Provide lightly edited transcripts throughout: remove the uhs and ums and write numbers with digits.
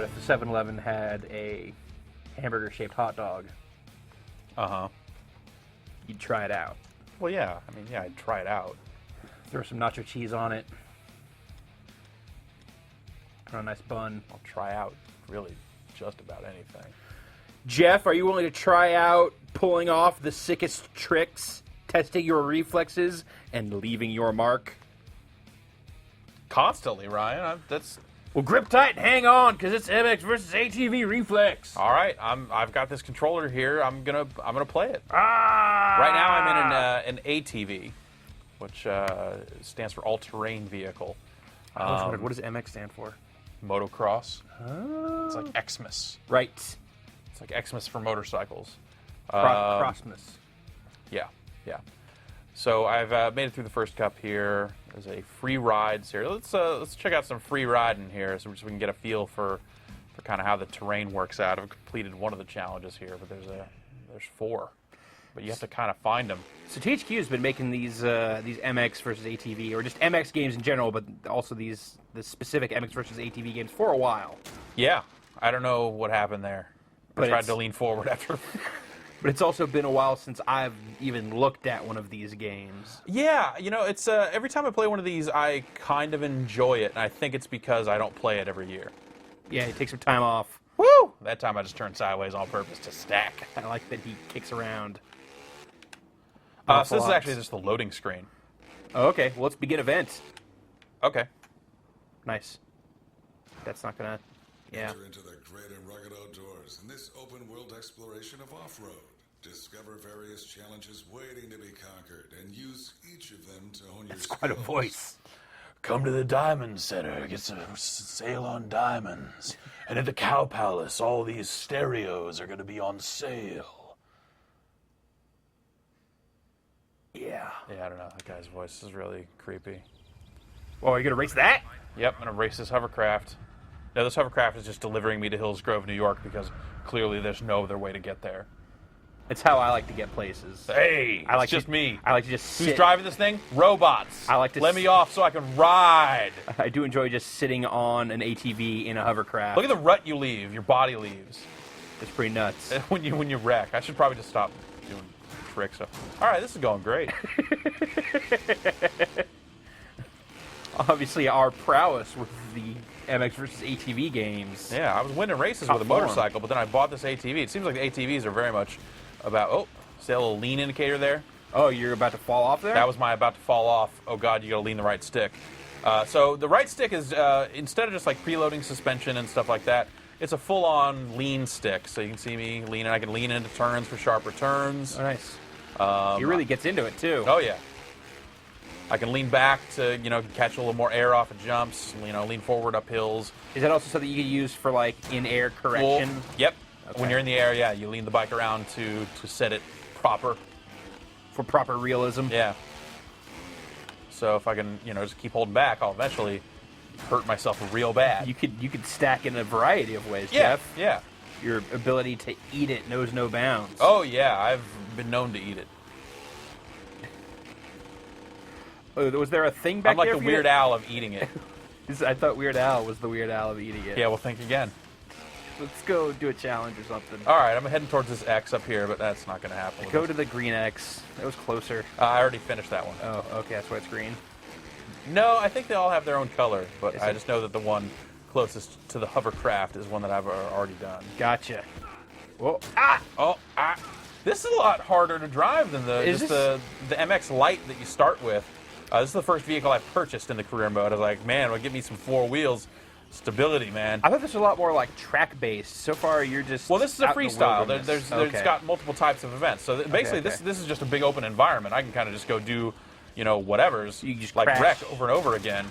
but if the 7-Eleven had a hamburger-shaped hot dog, you'd try it out. Well, yeah. I mean, yeah, I'd try it out. Throw some nacho cheese on it. Put on a nice bun. I'll try out really just about anything. Jeff, are you willing to try out pulling off the sickest tricks, testing your reflexes, and leaving your mark? Constantly, Ryan. Well, grip tight and hang on, because it's MX versus ATV Reflex. All right. I've got this controller here. I'm gonna play it. Ah! Right now, I'm in an ATV, which stands for all-terrain vehicle. I was wondering, what does MX stand for? Motocross. Oh. It's like Xmas. Right. It's like Xmas for motorcycles. Crossmas. Yeah. So I've made it through the first cup here. There's a free ride here. Let's check out some free riding here, so we can get a feel for kind of how the terrain works out. I've completed one of the challenges here, but there's 4, but you have to kind of find them. So THQ has been making these MX versus ATV, or just MX games in general, but also the specific MX versus ATV games for a while. Yeah, I don't know what happened there. I tried to lean forward after. But it's also been a while since I've even looked at one of these games. Yeah, it's every time I play one of these, I kind of enjoy it, and I think it's because I don't play it every year. Yeah, you take some time off. Woo! That time I just turned sideways on purpose to stack. I like that he kicks around. So this is actually just the loading screen. Oh, okay. Well, let's begin event. Okay. Nice. That's not gonna... Yeah. Enter into the great and rugged outdoors in this open-world exploration of off-road. Discover various challenges waiting to be conquered, and use each of them to hone your skills. Quite a voice. Come to the Diamond Center, get to sail on diamonds. And at the Cow Palace, all these stereos are going to be on sale. Yeah. Yeah, I don't know. That guy's voice is really creepy. Oh, are you gonna race that? Yep, I'm going to race this hovercraft. Now, this hovercraft is just delivering me to Hills Grove, New York, because clearly there's no other way to get there. It's how I like to get places. Hey, I like it's just me. I like to just sit. Who's driving this thing? Robots. I like to Let me off so I can ride. I do enjoy just sitting on an ATV in a hovercraft. Look at the rut you leave. Your body leaves It's pretty nuts. when you wreck. I should probably just stop doing tricks. All right, this is going great. Obviously, our prowess with the MX versus ATV games. Yeah, I was winning races Top with a form. motorcycle, but then I bought this ATV. It seems like the ATVs are very much about. Oh, see that little lean indicator there? Oh, you're about to fall off there? That was my about to fall off. Oh God, you got to lean the right stick. So the right stick is instead of just like preloading suspension and stuff like that, it's a full-on lean stick. So you can see me leaning. I can lean into turns for sharper turns. Oh, nice. He really gets into it too. Oh yeah. I can lean back to catch a little more air off of jumps. Lean forward up hills. Is that also something you can use for like in-air correction? Well, yep. Okay. When you're in the air, yeah, you lean the bike around to set it proper. For proper realism? Yeah. So if I can, just keep holding back, I'll eventually hurt myself real bad. You could stack in a variety of ways, Yeah, Jeff. yeah. Your ability to eat it knows no bounds. Oh yeah, I've been known to eat it. Was there a thing back I'm like there the for you Weird Al of eating it. I thought Weird Al was the Weird Al of eating it. Yeah, well, think again. Let's go do a challenge or something. All right, I'm heading towards this X up here, but that's not going to happen. Go to the green X. That was closer. I already finished that one. Oh, okay, that's why it's green. No, I think they all have their own color, but Is I it? just know that the one closest to the hovercraft is one that I've already done. Gotcha. Whoa. Oh, this is a lot harder to drive than the MX Lite that you start with. This is the first vehicle I purchased in the career mode. I was like, man, it'll give me some 4 wheels stability, man. I thought this was a lot more like track-based. So far, you're just Well, this is a out in the freestyle. wilderness. There's got multiple types of events. So basically, okay. this is just a big open environment. I can kind of just go do, whatever's You just like crash. wreck over and over again.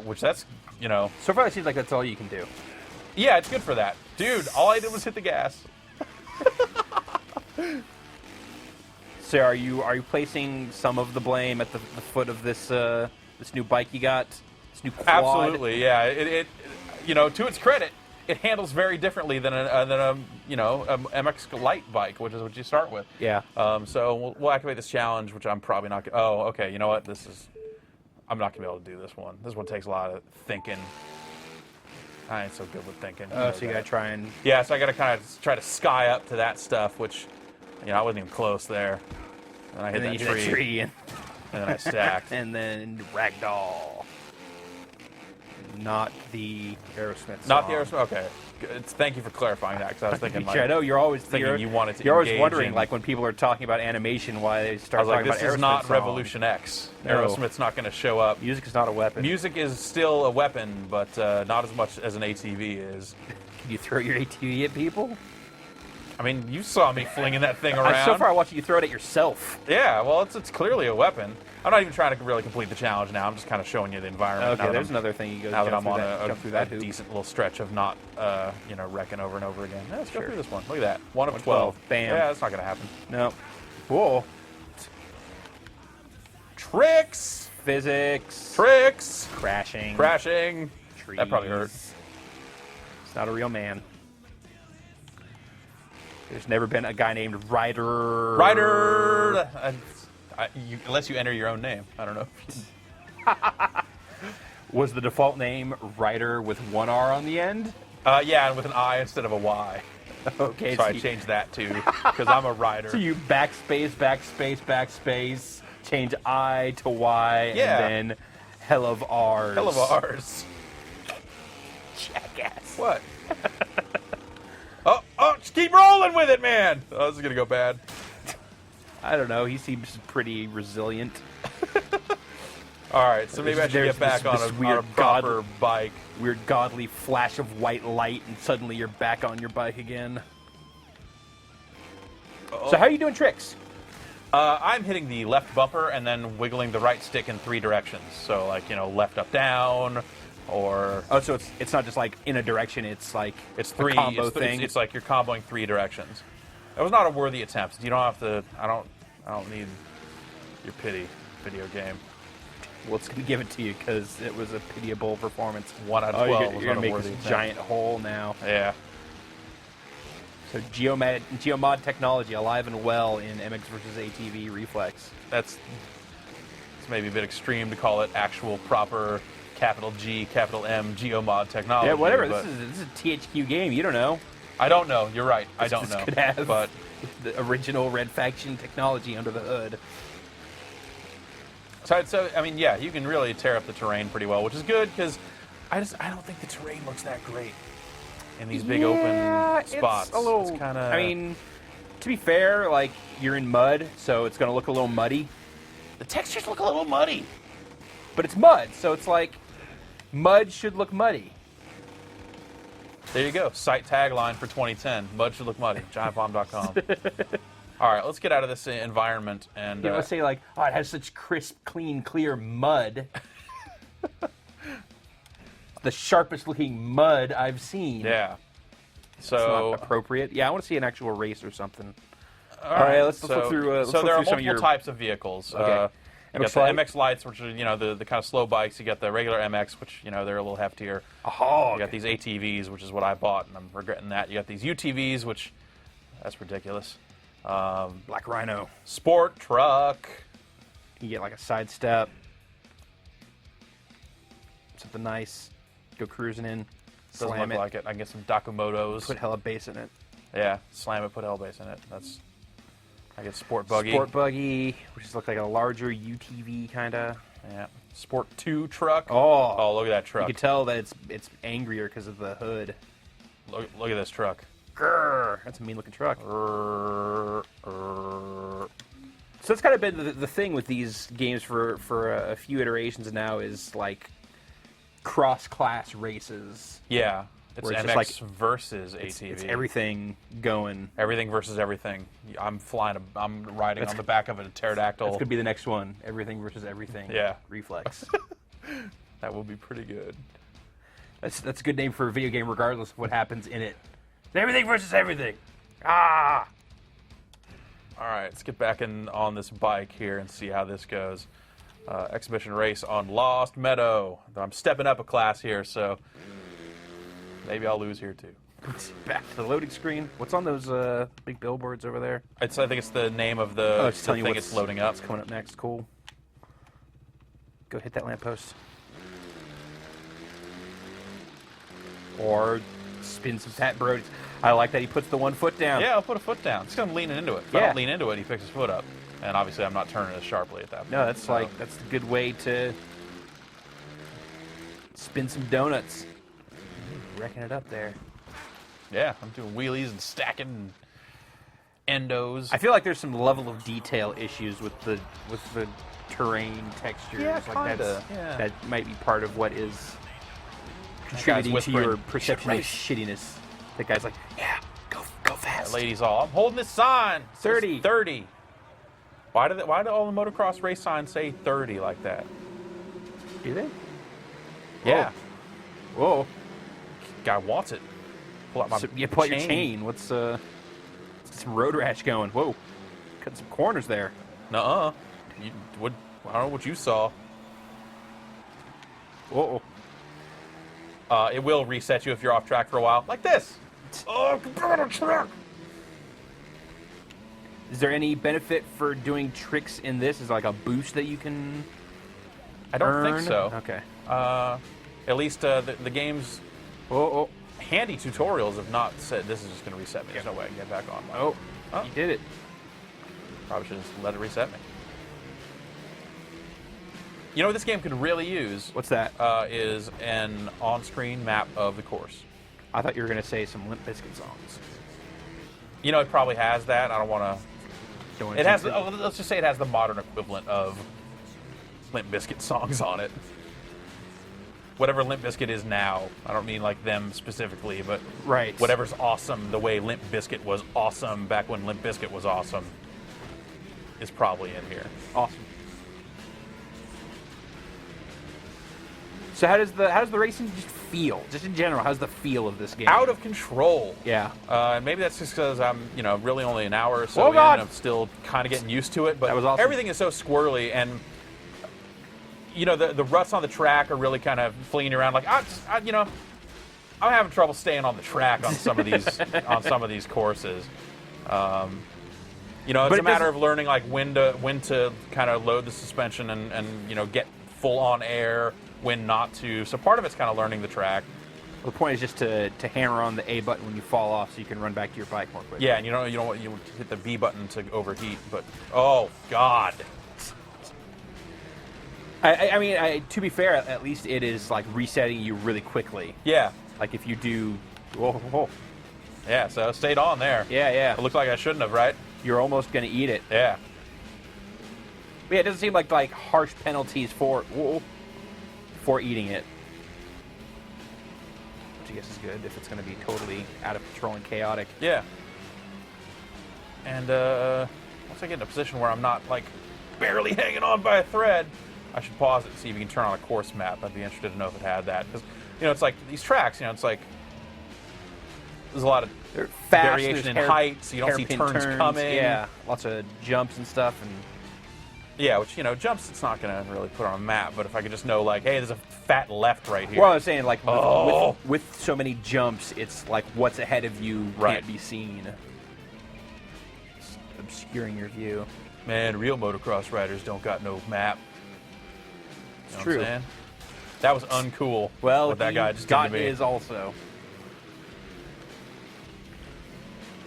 Which that's, So far, it seems like that's all you can do. yeah, it's good for that, dude. All I did was hit the gas. So are you placing some of the blame at the foot of this this new bike you got? This new quad? Absolutely, yeah. It to its credit, it handles very differently than a MX Lite bike, which is what you start with. Yeah. So we'll activate this challenge, which I'm probably not. Oh, okay. You know what? I'm not gonna be able to do this one. This one takes a lot of thinking. I ain't so good with thinking. Oh, so you gotta try and... Yeah, so I gotta kind of try to sky up to that stuff, which, I wasn't even close there. And I hit And then that you hit tree, that tree and... and then I stacked. and then Ragdoll. Not the Aerosmith song. Not the Aerosmith. Okay, thank you for clarifying that, because I was thinking I know you're always thinking you wanted to. You're always engage wondering, in, like when people are talking about animation, why they I start was like, talking this about Aerosmith is not song. Revolution X. No. Aerosmith's not going to show up. Music is not a weapon. Music is still a weapon, but not as much as an ATV is. Can you throw your ATV at people? I mean, you saw me flinging that thing around. So far, I watched you throw it at yourself. Yeah, well, it's clearly a weapon. I'm not even trying to really complete the challenge now. I'm just kind of showing you the environment. Okay, there's another thing you go. Now that I'm on jump through that a hoop. decent little stretch of not, wrecking over and over again. Yeah, let's go Sure. through this one. Look at that. 1 of 112. 12. Bam. Yeah, that's not going to happen. No. Whoa. Tricks! Physics. Tricks! Crashing. Crashing. Trees. That probably hurt. It's not a real man. There's never been a guy named Ryder. Ryder! Unless you enter your own name. I don't know. Was the default name Ryder with one R on the end? Yeah, and with an I instead of a Y. Okay, So I changed that too, because I'm a rider. So you backspace, backspace, backspace, change I to Y, Yeah. and then hell of R's. Hell of R's. Jackass. What? oh, just keep rolling with it, man! Oh, this is gonna go bad. I don't know. He seems pretty resilient. Alright, so maybe I should There's get back this on a weird proper bike. Weird godly flash of white light, and suddenly you're back on your bike again. Oh. So how are you doing tricks? I'm hitting the left bumper and then wiggling the right stick in 3 directions. So, like, left, up, down, or... Oh, so it's not just like in a direction. It's like It's 3 a combo it's, thing. It's like you're comboing 3 directions. That was not a worthy attempt. You don't have to... I don't need your pity, video game. Well, it's gonna give it to you because it was a pitiable performance. 1 out of 12 you're was gonna not a make worthy this attempt. giant hole now. Yeah. So geomod technology alive and well in MX versus ATV Reflex. It's maybe a bit extreme to call it actual proper capital G, capital M geomod technology. Yeah, whatever. but This is a THQ game. You don't know. I don't know. You're right. I don't This know. could have But the original Red Faction technology under the hood. so I mean, yeah, you can really tear up the terrain pretty well, which is good because I don't think the terrain looks that great in these big open spots. It's a little. It's kind of. I mean, to be fair, like you're in mud, so it's gonna look a little muddy. the textures look a little muddy. But it's mud, so it's like mud should look muddy. There you go. Site tagline for 2010. Mud should look muddy. Giantbomb.com. All right, let's get out of this environment and. You know, say like, oh, it has such crisp, clean, clear mud. The sharpest looking mud I've seen. Yeah. It's So. not appropriate. Yeah, I want to see an actual race or something. All right, let's look through, let's so look there through are some of multiple your- types of vehicles. Okay. You got MX the Lite? MX Lights, which are the kind of slow bikes. You got the regular MX, which they're a little heftier. A hog. You got these ATVs, which is what I bought, and I'm regretting that. You got these UTVs, which that's ridiculous. Black Rhino. Sport truck. You get like a sidestep. Something nice. Go cruising in. Doesn't Slam look it. like it. I can get some Dakumotos. Put hella bass in it. Yeah, slam it. Put hellbase in it. I get sport buggy. Sport buggy, which is look like a larger UTV kind of. Yeah. Sport 2 truck. Oh, look at that you truck. can tell that it's angrier because of the hood. Look at this truck. Grrr, that's a mean looking truck. So that's kind of been the thing with these games for a few iterations now is like cross-class races. Yeah. It's Where it's MX just like- versus ATV. It's everything going. Everything versus everything. I'm riding on the back of a pterodactyl. That's gonna be the next one. Everything versus everything. Yeah. Reflex. That will be pretty good. That's a good name for a video game, regardless of what happens in it. Everything versus everything. Ah. All right, let's get back on this bike here and see how this goes. Exhibition race on Lost Meadow. I'm stepping up a class here, so maybe I'll lose here too. Back to the loading screen. What's on those big billboards over there? I think it's the name of the, It's telling you thing what's it's loading up. What's coming up next? Cool. Go hit that lamppost. Or spin some fat broadies. I like that he puts the one foot down. Yeah, I'll put a foot down. Just gonna lean into it. If I Yeah. don't lean into it, he picks his foot up. And obviously I'm not turning as sharply at that point. No, that's So, that's a good way to spin some donuts. Wrecking it up there. yeah, I'm doing wheelies and stacking and endos. I feel like there's some level of detail issues with the terrain textures. Yeah, like kinda, yeah. That might be part of what is guy's contributing to whispering, your perception of "Race." shittiness. That guy's like, yeah, go fast. Ladies all, I'm holding this sign. It says 30. 30. Why do all the motocross race signs say 30 like that? Do they? Yeah. Whoa. Guy wants it. Pull out my So, you pull out your chain. Let's get some road rash going. Whoa. Cut some corners there. Nuh-uh. I don't know what you saw. Whoa. It will reset you if you're off track for a while. Like this. Oh, get on a track. Is there any benefit for doing tricks in this? Is there like a boost that you can I don't earn? think so. Okay. At least the game's Oh. handy tutorials have not said this is just going to reset me. There's no way I can get back on. Oh. Oh. You did it. Probably should just let it reset me. You know what this game could really use What's that? is an on-screen map of the course. I thought you were going to say some Limp Bizkit songs. You know, it probably has that. I don't want to... Don't It has. Let's just say it has the modern equivalent of Limp Bizkit songs on it. Whatever Limp Bizkit is now. I don't mean like them specifically, but Right. whatever's awesome, the way Limp Bizkit was awesome back when Limp Bizkit was awesome, is probably in here. Awesome. So how does the racing just feel? Just in general, how's the feel of this game? Out of control. Yeah. And maybe that's just because I'm, really only an hour or so Oh, in. God. I'm still kind of getting used to it. But That was awesome. everything is so squirrely, and the ruts on the track are really kind of flinging around. Like I'm having trouble staying on the track on some of these courses. It's But a matter of learning like when to kind of load the suspension and get full on air, when not to. So part of it's kind of learning the track. The point is just to hammer on the A button when you fall off, so you can run back to your bike more quickly. Yeah, and you don't want you hit the B button to overheat. But oh god, I mean, to be fair, at least it is like resetting you really quickly. yeah, Like if you do, whoa. yeah. So I stayed on there. Yeah. It looked like I shouldn't have, right? You're almost gonna eat it. Yeah. But yeah, it doesn't seem like harsh penalties for eating it. Which I guess is good if it's gonna be totally out of control and chaotic. Yeah. And once I get in a position where I'm not like barely hanging on by a thread, I should pause it and see if you can turn on a course map. I'd be interested to know if it had that, because it's like these tracks. It's like there's a lot of They're fast, variation in there's height, so you don't see hairpin turns coming. Yeah, lots of jumps and stuff, and Yeah, which jumps it's not gonna really put on a map, but if I could just know like, hey, there's a fat left right here. well, I was saying like Oh. with so many jumps, it's like what's ahead of you Right. can't be seen. It's obscuring your view. Man, real motocross riders don't got no map. It's Know true. what I'm saying? That was uncool. Well, what that guy just did got to me. his also.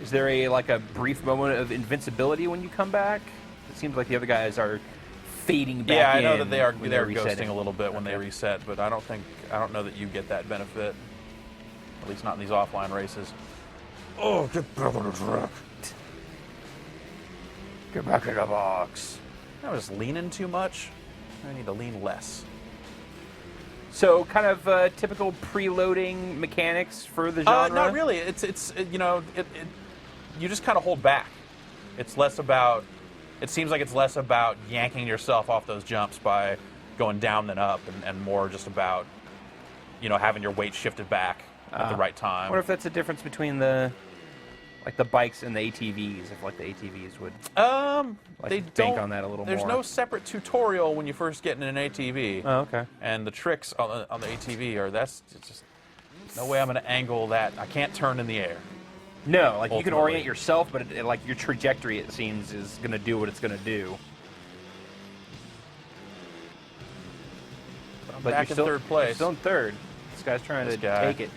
Is there a brief moment of invincibility when you come back? It seems like the other guys are fading back. Yeah, I know in that they are when they're resetting. ghosting a little bit when they Okay. reset, but I don't know that you get that benefit. At least not in these offline races. Oh, get back on the track. Get back in the box. I was leaning too much. I need to lean less. So, kind of typical preloading mechanics for the genre. Not really. It's you just kind of hold back. It's less about. It seems like it's less about yanking yourself off those jumps by going down than up, and more just about having your weight shifted back at the right I time. wonder if that's a difference between the bikes and the ATVs. If the ATVs would They bank don't on that a little There's more. no separate tutorial when you first get in an ATV. Oh, okay. And the tricks on the ATV are that's just no way I'm going to angle that. I can't turn in the air. No, you can Ultimately. orient yourself, but your trajectory, it seems, is going to do what it's going to do. I'm But back you're in still, third place. You're still in third. This guy's trying This to guy. take it.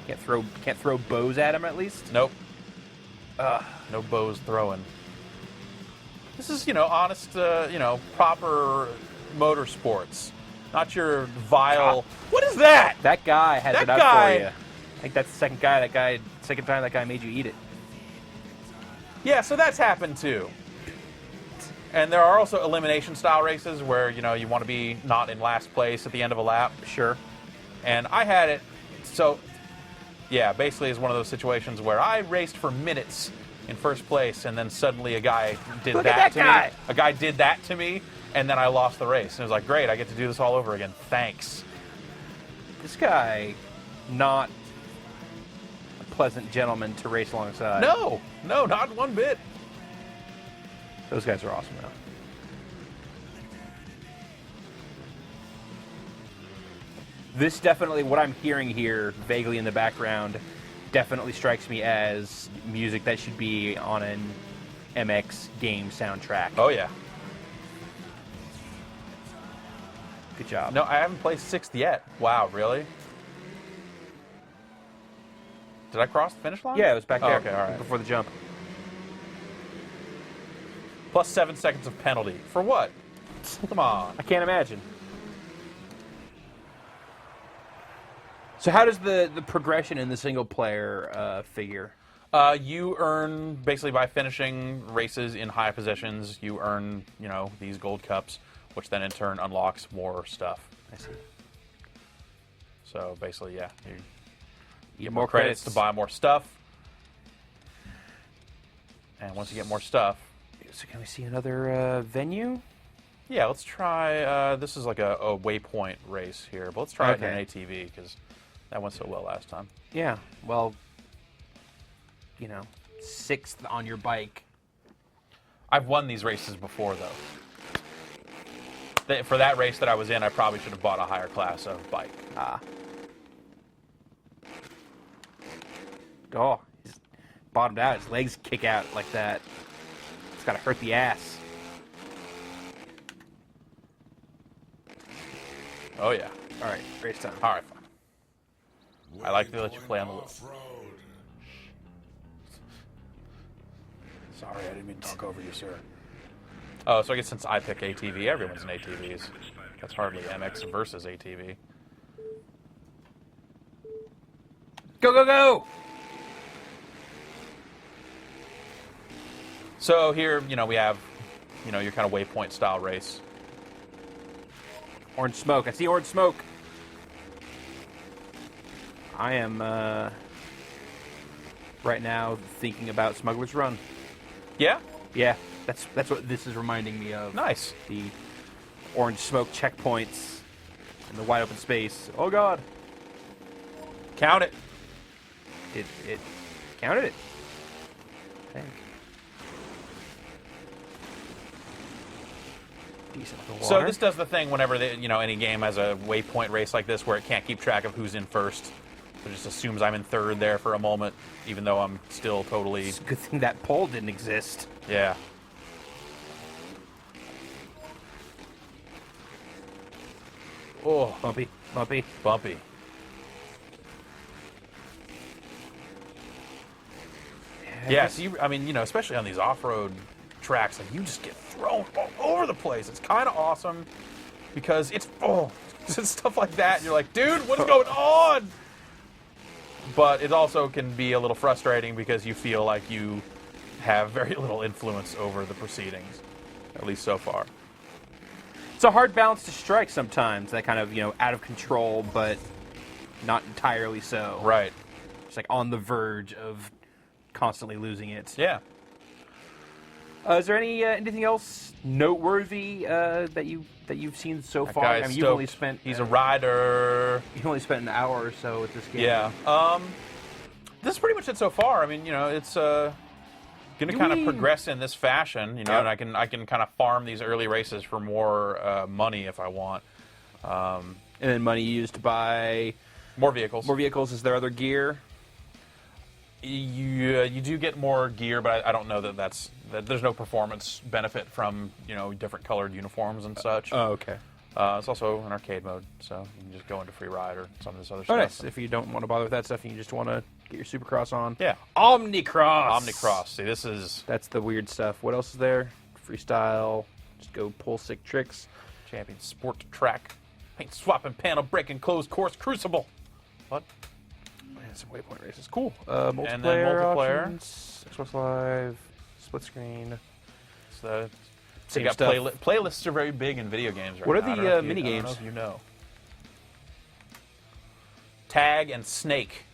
Can't throw bows at him at least. Nope. No bows throwing. This is, honest, proper motorsports. Not your vile... What is that? That guy has That it out guy- for you. I think that's the second time that guy made you eat it. Yeah, so that's happened too. And there are also elimination style races where, you want to be not in last place at the end of a lap. Sure. And I had it, so, yeah, basically it's one of those situations where I raced for minutes in first place, and then suddenly a guy did Look that at that to guy. me. A guy did that to me, and then I lost the race. And it was like, great, I get to do this all over again. Thanks. This guy, not a pleasant gentleman to race alongside. No, not one bit. Those guys are awesome, though. This definitely, what I'm hearing here, vaguely in the background, definitely strikes me as music that should be on an MX game soundtrack. Oh, yeah. Good job. No, I haven't placed sixth yet. Wow, really? Did I cross the finish line? Yeah, it was back Oh, there. okay, all right. Before the jump. Plus 7 seconds of penalty. For what? Come on. I can't imagine. So how does the progression in the single player figure? You earn, basically by finishing races in high positions, you earn, these gold cups, which then in turn unlocks more stuff. I see. So basically, yeah, you Get more credits to buy more stuff. And once you get more stuff... So can we see another venue? Yeah, let's try... this is like a waypoint race here, but let's try it in Okay. an ATV, because that went so well last time. Yeah, well, 6th on your bike. I've won these races before, though. For that race that I was in, I probably should have bought a higher class of bike. Oh, he's bottomed out. His legs kick out like that. It's got to hurt the ass. Oh, yeah. All right, race time. All right, fine. I like to let you play on the loop. Off-road. Sorry, I didn't mean to talk over you, sir. Oh, so I guess since I pick ATV, everyone's in ATVs. That's hardly MX versus ATV. Go, go, go! So here, we have, your kind of waypoint style race. Orange smoke. I see orange smoke. I am, right now thinking about Smuggler's Run. Yeah? Yeah, that's what this is reminding me of. Nice. The orange smoke checkpoints and the wide open space. Oh, God. Count it. It counted it. I think. Decent with the So water. this does the thing whenever any game has a waypoint race like this where it can't keep track of who's in first. It just assumes I'm in third there for a moment, even though I'm still totally... It's a good thing that pole didn't exist. Yeah. Oh, Bumpy, bumpy. bumpy. Yeah, so especially on these off-road tracks, like you just get thrown all over the place. It's kind of awesome because it's stuff like that. And you're like, dude, what is going on? But it also can be a little frustrating because you feel like you have very little influence over the proceedings, at least so far. It's a hard balance to strike sometimes. That kind of out of control, but not entirely so. Right. It's like on the verge of constantly losing it. Yeah. Is there anything else noteworthy that you've seen so That far? guy's I mean, you've only stoked. spent He's a rider. you've only spent an hour or so with this game. Yeah. This is pretty much it so far. I mean, it's going to kind of progress in this fashion, Yep. and I can kind of farm these early races for more money if I want. And then money used to buy More vehicles. more vehicles. Is there other gear? You do get more gear, but I don't know that there's no performance benefit from different colored uniforms and such. Oh, okay. It's also an arcade mode, so you can just go into free ride or some of this other Oh, stuff. nice. If you don't want to bother with that stuff and you just want to get your Supercross on. Yeah. Omnicross. Omnicross. See, this is That's the weird stuff. What else is there? Freestyle. Just go pull sick tricks. Champion Sport Track. Paint swapping, panel breaking, closed course, Crucible. What? Yeah, some waypoint races. Cool. And then multiplayer. Options, Xbox Live, split screen. So Same you got stuff. playlists are very big in video games right What are now. I the, don't know if you- mini I don't games? know if you know. Tag and Snake.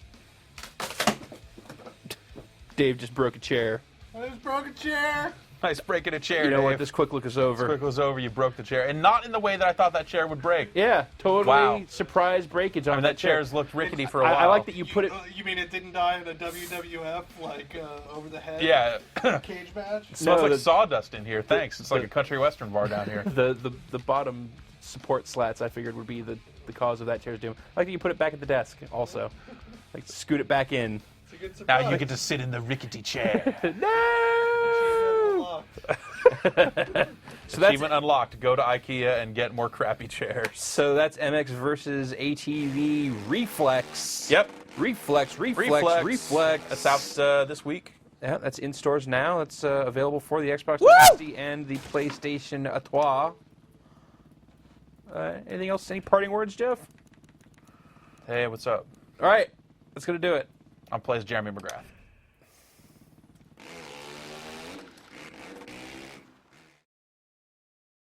Dave just broke a chair. I just broke a chair. Nice breaking a chair, You know what? Dave. This quick look is over. Quick was over, you broke the chair. And not in the way that I thought that chair would break. Yeah, totally Wow. surprise breakage on I mean, that chair's looked rickety for a while. I like that you put it. You mean it didn't die in a WWF over the head? Yeah. Cage match. It smells No, like the- sawdust in here. Thanks. It's like a country western bar down here. The bottom support slats I figured would be the cause of that chair's doom. I like that you put it back at the desk also. Like scoot it back in. It's a good surprise. Now you get to sit in the rickety chair. No! So that's Achievement unlocked. Go to IKEA and get more crappy chairs. so that's MX versus ATV Reflex. Yep. Reflex. That's out this week. Yeah, that's in stores now. It's available for the Xbox 360 and the PlayStation 3. Anything else? Any parting words, Jeff? Hey, what's up? All right, let's go to do it. I'm plays Jeremy McGrath.